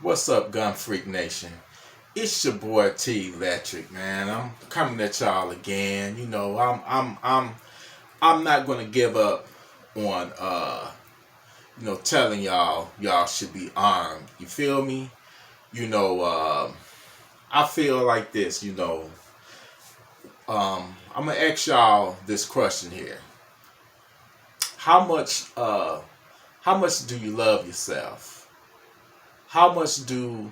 What's up, Gun Freak Nation? It's your boy T Electric, man. I'm coming at y'all again. I'm not gonna give up on telling y'all should be armed. You feel me? You know, I feel like this. I'm gonna ask y'all this question here. How much how much do you love yourself? How much do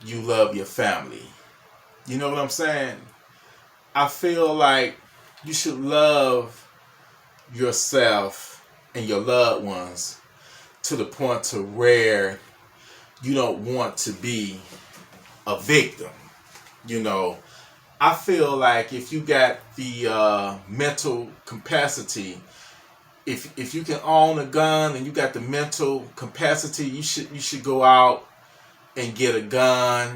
you love your family? You know what I'm saying? I feel like you should love yourself and your loved ones to the point to where you don't want to be a victim. You know, I feel like if you got the mental capacity, if you can own a gun and you got the mental capacity, you should go out and get a gun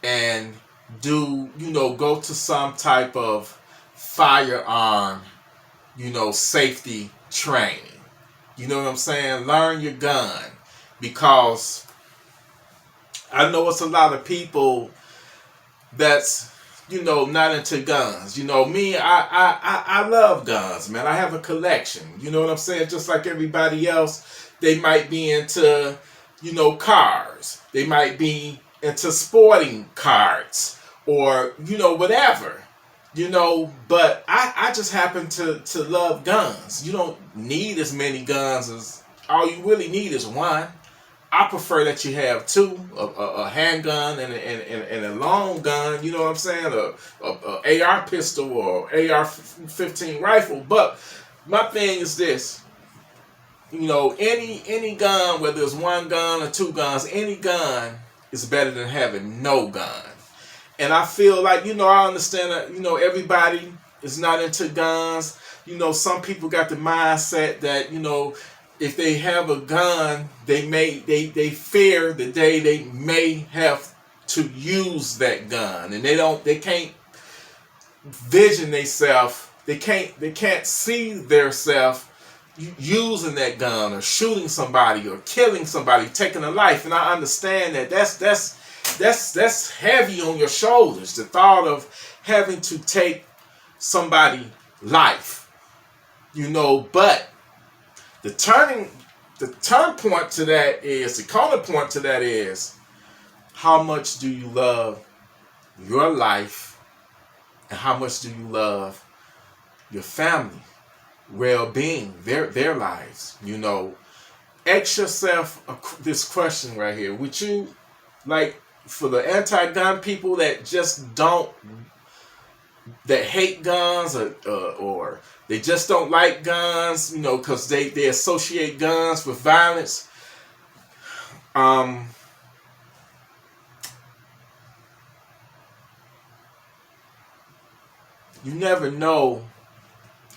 and go to some type of firearm, safety training. You know what I'm saying? Learn your gun, because I know it's a lot of people that's not into guns. Me, I love guns, man. I have a collection. You know what I'm saying? Just like everybody else, they might be into cars. They might be into sporting cards, or whatever. But I just happen to love guns. You don't need as many guns as all you really need is one. I prefer that you have two, a handgun and a long gun, you know what I'm saying, a AR pistol or AR-15 rifle. But my thing is this, any gun, whether it's one gun or two guns, any gun is better than having no gun. And I feel like, I understand that, everybody is not into guns. Some people got the mindset that, if they have a gun, they fear the day they may have to use that gun, and they can't vision themselves. They can't see themselves using that gun or shooting somebody or killing somebody, taking a life. And I understand that that's heavy on your shoulders. The thought of having to take somebody's life, but the counterpoint to that is how much do you love your life and how much do you love your family, well-being, their lives. Ask yourself this question right here. Would you, like, for the anti-gun people that hate guns, or they just don't like guns, because they associate guns with violence. You never know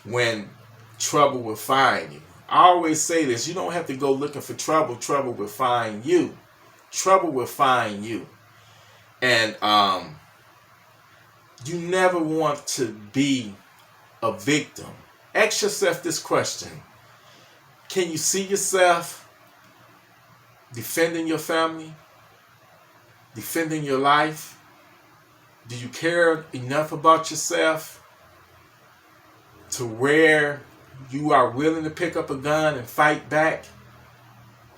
when trouble will find you. I always say this: you don't have to go looking for trouble. Trouble will find you. Trouble will find you. And you never want to be a victim. Ask yourself this question: can you see yourself defending your family, defending your life? Do you care enough about yourself to where you are willing to pick up a gun and fight back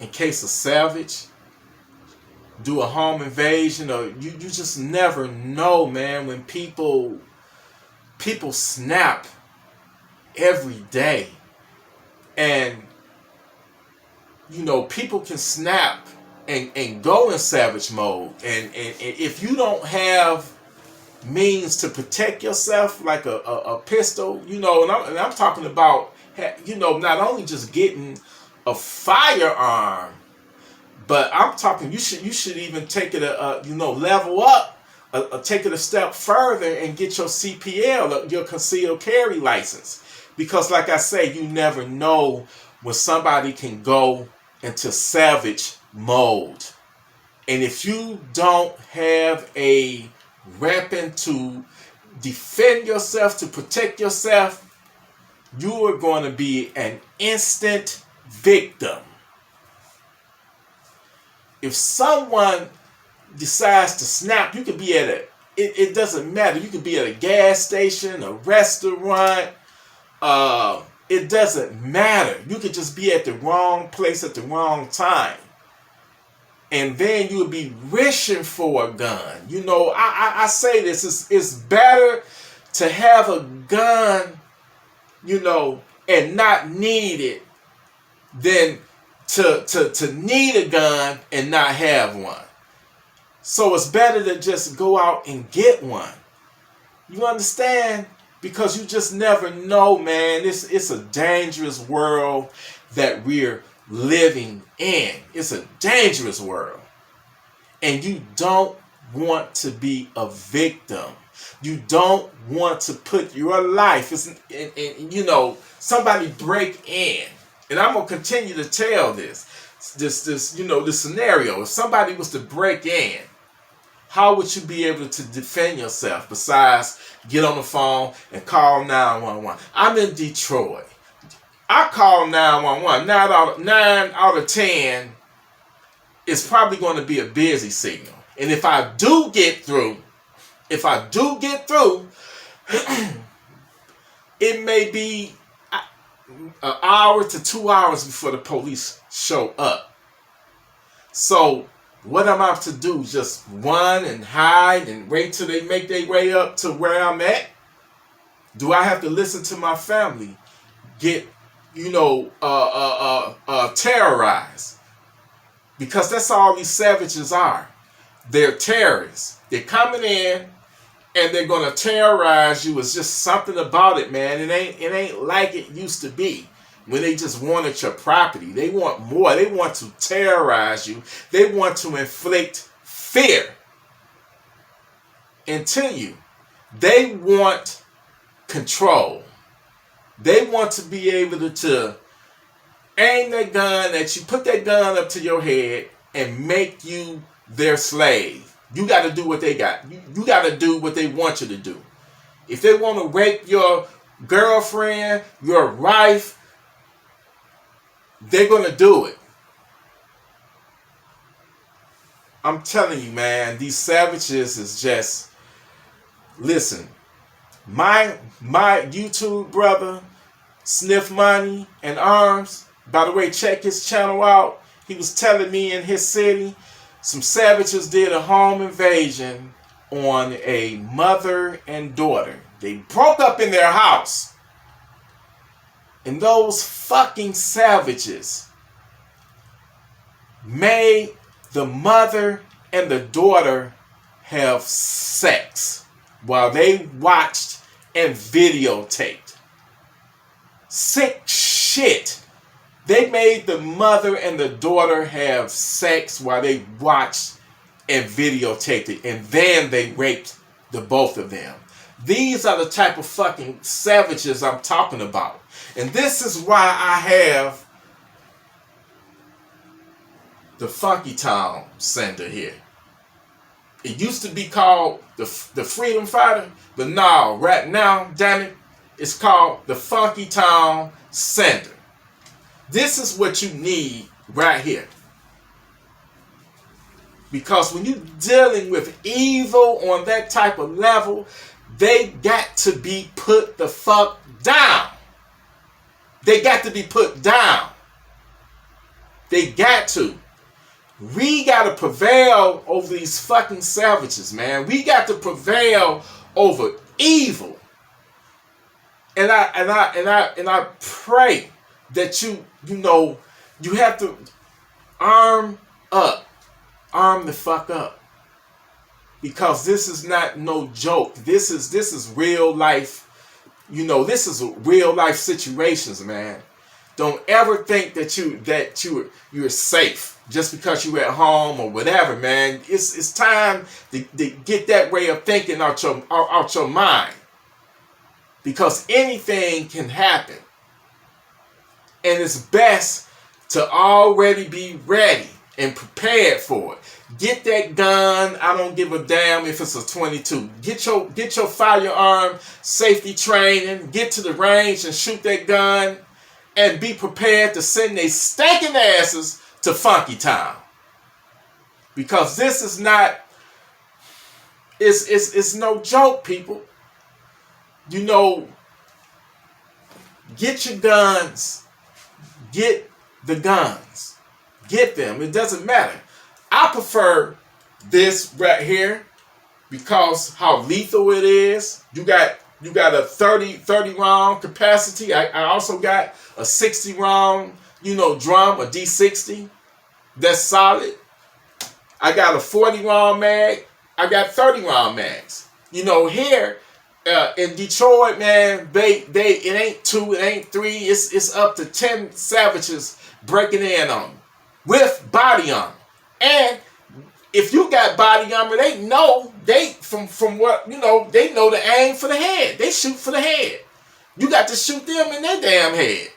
in case of salvage? Do a home invasion? Or you just never know, man, when people snap every day. And people can snap and go in savage mode, and if you don't have means to protect yourself, like a pistol, and I'm talking about not only just getting a firearm, but I'm talking you should even take it level up, take it a step further and get your CPL, your concealed carry license, because like I say, you never know when somebody can go into savage mode. And if you don't have a weapon to defend yourself, to protect yourself, you are going to be an instant victim. If someone decides to snap, you could be at it doesn't matter. You could be at a gas station, a restaurant. It doesn't matter. You could just be at the wrong place at the wrong time. And then you would be wishing for a gun. You know, I say this, it's better to have a gun, you know, and not need it than to need a gun and not have one. So it's better to just go out and get one. You understand? Because you just never know, man. It's a dangerous world that we're living in. It's a dangerous world. And you don't want to be a victim. You don't want to put your life, you know, somebody break in. And I'm going to continue to tell this, you know, this scenario. If somebody was to break in, how would you be able to defend yourself besides get on the phone and call 911? I'm in Detroit. I call 911. 9 out of 10 is probably going to be a busy signal. And if I do get through, it may be an hour to 2 hours before the police show up. So what am I to do? Just run and hide and wait till they make their way up to where I'm at? Do I have to listen to my family get, you know, terrorized? Because that's all these savages are. They're terrorists. They're coming in and they're gonna terrorize you. It's just something about it, man. It ain't like it used to be. When they just wanted your property. They want more. They want to terrorize you. They want to inflict fear into you. They want control. They want to be able to aim that gun at you, put that gun up to your head, and make you their slave. You got to do what they got. You got to do what they want you to do. If they want to rape your girlfriend, your wife, they're going to do it. I'm telling you, man, these savages is just, listen, my YouTube brother, Sniff Money and Arms, by the way, check his channel out. He was telling me in his city, some savages did a home invasion on a mother and daughter. They broke up in their house. And those fucking savages made the mother and the daughter have sex while they watched and videotaped. Sick shit. They made the mother and the daughter have sex while they watched and videotaped it. And then they raped the both of them. These are the type of fucking savages I'm talking about. And this is why I have the Funky Town Center here. It used to be called the Freedom Fighter, but now, right now, damn it, it's called the Funky Town Center. This is what you need right here. Because when you're dealing with evil on that type of level, they got to be put the fuck down. They got to be put down. They got to. We got to prevail over these fucking savages, man. We got to prevail over evil. And I pray that you know, you have to arm up. Arm the fuck up. Because this is not no joke. This is real life. You know, this is real life situations, man. Don't ever think that you're safe just because you're at home or whatever, man. It's time to get that way of thinking out your mind. Because anything can happen. And it's best to already be ready and prepared for it. Get that gun. I don't give a damn if it's a 22. Get your firearm safety training. Get to the range and shoot that gun. And be prepared to send they stinking asses to Funky Town. Because this is not, it's no joke, people. You know, get your guns, get the guns, get them. It doesn't matter. I prefer this right here because how lethal it is. You got a 30 round capacity. I also got a 60 round, drum, a D60. That's solid. I got a 40 round mag. I got 30 round mags. Here in Detroit, man, they it ain't 2, it ain't 3, it's up to 10 savages breaking in on them with body armor. And if you got body armor, they know from what they know to aim for the head. They shoot for the head. You got to shoot them in their damn head.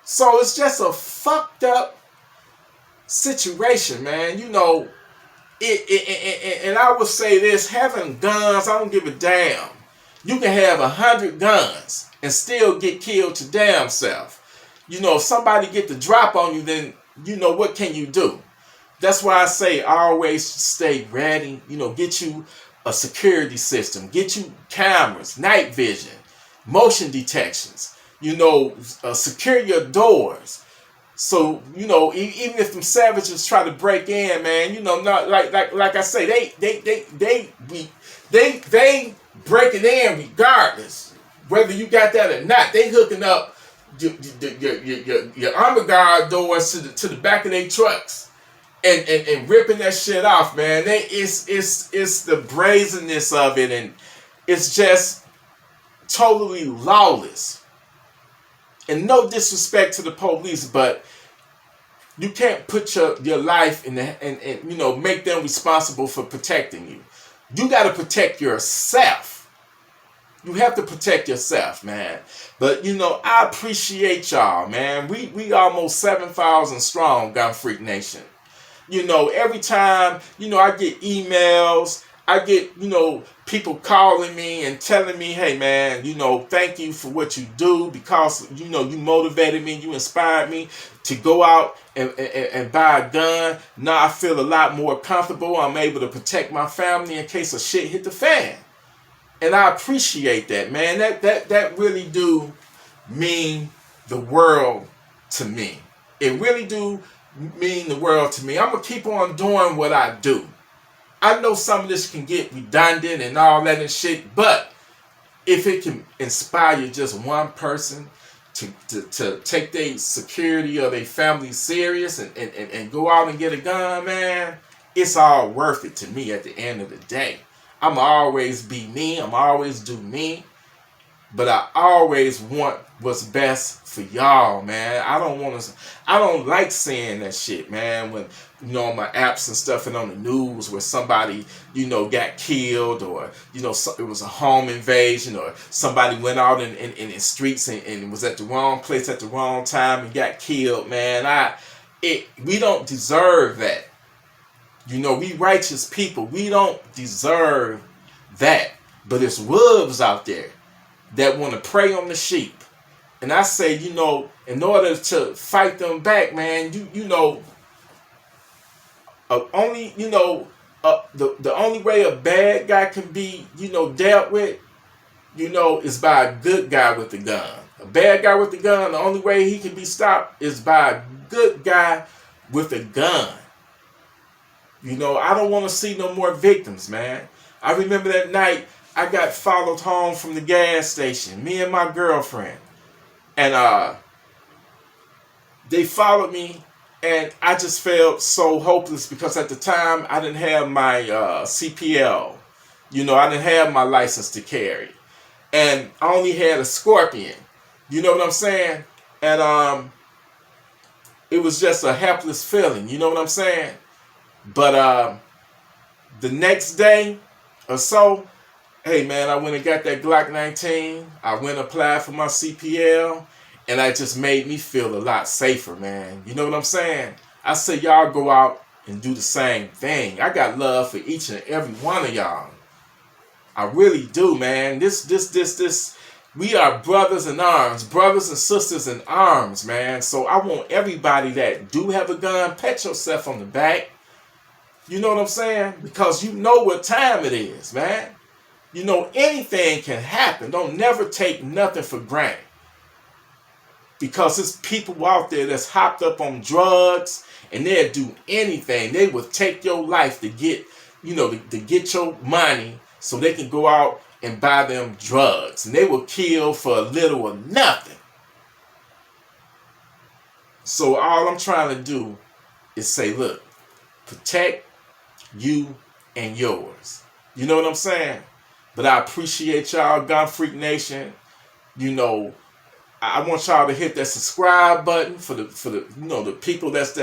So it's just a fucked up situation, man. And I would say this: having guns, I don't give a damn. You can have 100 guns and still get killed your damn self. If somebody get the drop on you, then what can you do? That's why I say always stay ready. Get you a security system. Get you cameras, night vision, motion detections. Secure your doors. So, even if them savages try to break in, man, not like I say, they breaking in regardless, whether you got that or not. They hooking up your armor guard doors to the back of their trucks. And ripping that shit off, man. It's the brazenness of it, and it's just totally lawless. And no disrespect to the police, but you can't put your life in and make them responsible for protecting you. You got to protect yourself. You have to protect yourself, man. But I appreciate y'all, man. We almost 7,000 strong, Gun Freak Nation. Every time, I get emails, I get, people calling me and telling me, hey, man, thank you for what you do because, you motivated me, you inspired me to go out and buy a gun. Now I feel a lot more comfortable. I'm able to protect my family in case of shit hit the fan. And I appreciate that, man. That really do mean the world to me. It really do mean the world to me. I'm going to keep on doing what I do. I know some of this can get redundant and all that and shit, but if it can inspire just one person to take their security or their family serious and go out and get a gun, man, it's all worth it to me at the end of the day. I'm always be me. I'm always do me. But I always want what's best for y'all, man. I don't like saying that shit, man, when, on my apps and stuff and on the news where somebody, got killed or, it was a home invasion or somebody went out in the streets and was at the wrong place at the wrong time and got killed, man. We don't deserve that. We righteous people. We don't deserve that. But it's wolves out there that want to prey on the sheep. And I say, in order to fight them back, man, the only way a bad guy can be, dealt with, is by a good guy with a gun. A bad guy with a gun, the only way he can be stopped is by a good guy with a gun. I don't want to see no more victims, man. I remember that night I got followed home from the gas station, me and my girlfriend. And they followed me, and I just felt so hopeless because at the time I didn't have my CPL. I didn't have my license to carry. And I only had a Scorpion. You know what I'm saying? And it was just a helpless feeling. You know what I'm saying? But the next day or so, hey, man, I went and got that Glock 19. I went and applied for my CPL. And that just made me feel a lot safer, man. You know what I'm saying? I say y'all go out and do the same thing. I got love for each and every one of y'all. I really do, man. We are brothers in arms. Brothers and sisters in arms, man. So I want everybody that do have a gun, pat yourself on the back. You know what I'm saying? Because you know what time it is, man. You know, anything can happen. Don't never take nothing for granted. Because there's people out there that's hopped up on drugs and they'll do anything. They will take your life to get, to get your money so they can go out and buy them drugs. And they will kill for a little or nothing. So all I'm trying to do is say, look, protect you and yours. You know what I'm saying? But I appreciate y'all, Gun Freak Nation. You know, I want y'all to hit that subscribe button for the the people that's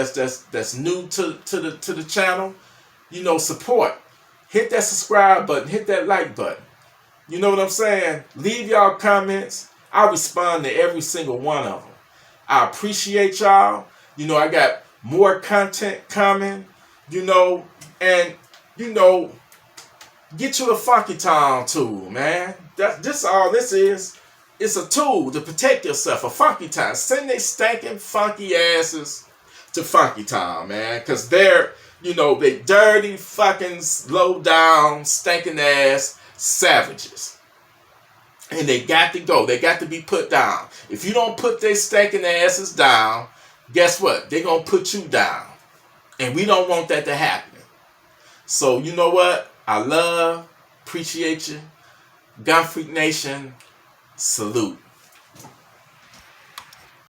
new to the channel. You know, support. Hit that subscribe button. Hit that like button. You know what I'm saying? Leave y'all comments. I respond to every single one of them. I appreciate y'all. You know, I got more content coming. And get you a Funky Town tool, man. This all this is. It's a tool to protect yourself. A Funky Town. Send they stinking funky asses to Funky Town, man. Because they're, they dirty, fucking, low down, stinking ass savages. And they got to go. They got to be put down. If you don't put their stinking asses down, guess what? They're going to put you down. And we don't want that to happen. So, you know what? I appreciate you. Gun Freak Nation, salute.